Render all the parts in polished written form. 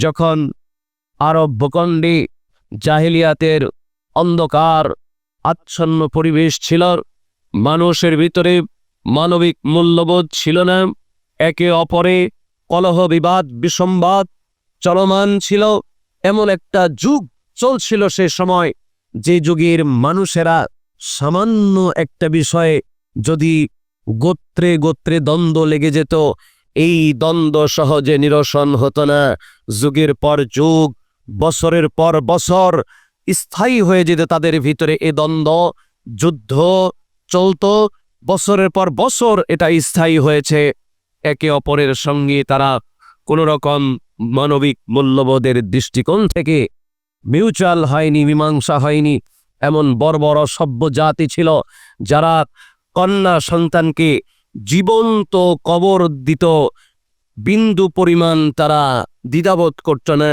যখন আরব ভূখণ্ডে জাহিলিয়াতের অন্ধকার আচ্ছন্ন পরিবেশ ছিল, মানুষের ভিতরে মানবিক মূল্যবোধ ছিল না, একে অপরে কলহ বিবাদ বিসম্বাদ চলমান ছিল। এমন একটা যুগ চলছিল সে সময়, যে যুগের মানুষেরা সামান্য একটা বিষয়ে যদি গোত্রে গোত্রে দ্বন্দ্ব লেগে যেত, এই দ্বন্দ্ব সহজে নিরসন হতো না। যুগের পর যুগ, বছরের পর বছর স্থায়ী হয়ে যেত তাদের ভিতরে এ দ্বন্দ্ব, যুদ্ধ চলত, বছরের পর বছর এটা স্থায়ী হয়েছে। একে অপরের সঙ্গে তারা কোনো রকম মানবিক মূল্যবোধের দৃষ্টিকোণ থেকে মিউচুয়াল হয়নি, মীমাংসা হয়নি। এমন বর্বর সভ্য জাতি ছিল যারা কন্যা সন্তানকে জীবন্ত কবর দিত, বিন্দু পরিমাণ তারা দ্বিধাবোধ করত না।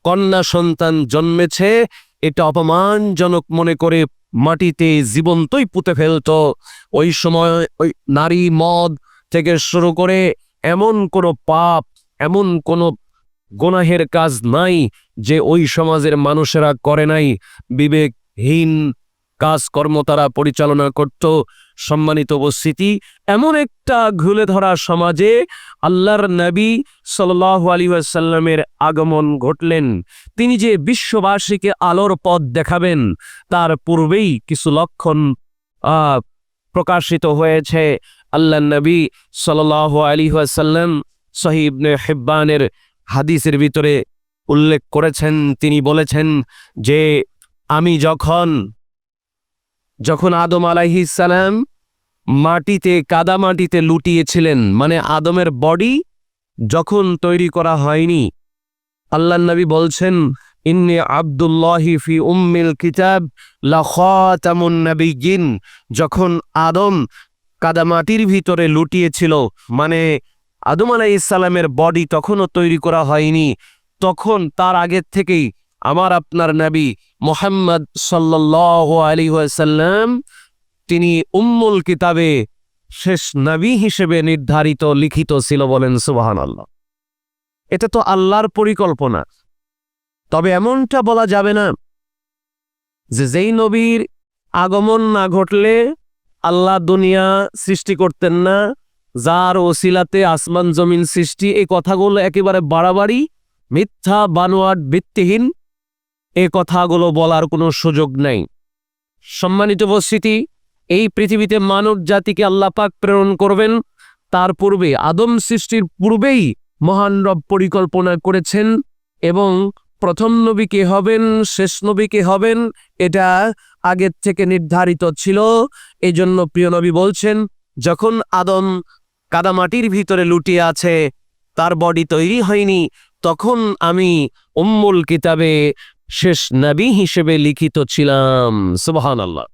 কন্যা সন্তান জন্মেছে এটা অপমানজনক মনে করে মাটিতে জীবন্তই পুঁতে ফেলত। ওই সময় ওই নারী মদ থেকে শুরু করে এমন কোনো পাপ, এমন কোনো গুনাহের কাজ নাই যে ওই সমাজের মানুষেরা করে নাই। বিবেকহীন কাজকর্ম তারা পরিচালনা করত। সম্মানিত উপস্থিতি, এমন একটা ঘুলে ধরা সমাজে আল্লাহর নবী সাল্লাল্লাহু আলাইহি ওয়াসাল্লামের আগমন ঘটলেন। তিনি যে বিশ্ববাসীকে আলোর পথ দেখাবেন, তার পূর্বেই কিছু লক্ষণ প্রকাশিত হয়েছে। আল্লাহর নবী সাল্লাল্লাহু আলাইহি ওয়াসাল্লাম সহিহ ইবনে হিব্বানের হাদিসের ভিতরে উল্লেখ করেছেন, তিনি বলেছেন যে আমি যখন আদম আলাইহিস সালাম কাদা মাটিতে লুটিয়েছিলেন, মানে আদমের বডি যখন তৈরি করা হয়নি, আল্লাহর নবী বলছেন ইন্নী আব্দুল্লাহি ফি উম্মিল কিতাব লা খাতামুন নাবিয়্যিন। যখন আদম কাদা মাটির ভিতরে লুটিয়েছিল, মানে আদম আলাইহিস সালামের বডি তখনও তৈরি করা হয়নি, তখন তার আগের থেকেই আমার আপনার নবী মুহাম্মদ সাল্লাল্লাহু আলাইহি ওয়াসাল্লাম তিনি উম্মুল কিতাবে শেষ নবী হিসেবে নির্ধারিত, লিখিত ছিল। বলেন সুবহানাল্লাহ। এটা তো আল্লাহর পরিকল্পনা। তবে এমনটা বলা যাবে না যে যেই নবীর আগমন না ঘটলে আল্লাহ দুনিয়া সৃষ্টি করতেন না, যার ওসিলাতে আসমান জমিন সৃষ্টি। এই কথাগুলো একেবারে বাড়াবাড়ি, মিথ্যা, বানোয়াট, ভিত্তিহীন। এ কথাগুলো বলার কোনো সুযোগ নাই। সম্মানিত উপস্থিতি, এই পৃথিবীতে মানব জাতিকে আল্লাহ পাক প্রেরণ করবেন, তার পূর্বে আদম সৃষ্টির পূর্বেই মহান রব পরিকল্পনা করেছেন, এবং প্রথম নবী কে হবেন, শেষ নবী কে হবেন, এটা আগের থেকে নির্ধারিত ছিল। এই জন্য প্রিয় নবী বলছেন, যখন আদম কাদামাটির ভিতরে লুটিয়ে আছে, তার বডি তৈরি হয়নি, তখন আমি উম্মুল কিতাবে শেষ নবী হিসেবে লিখিত ছিলাম। সুবহানাল্লাহ।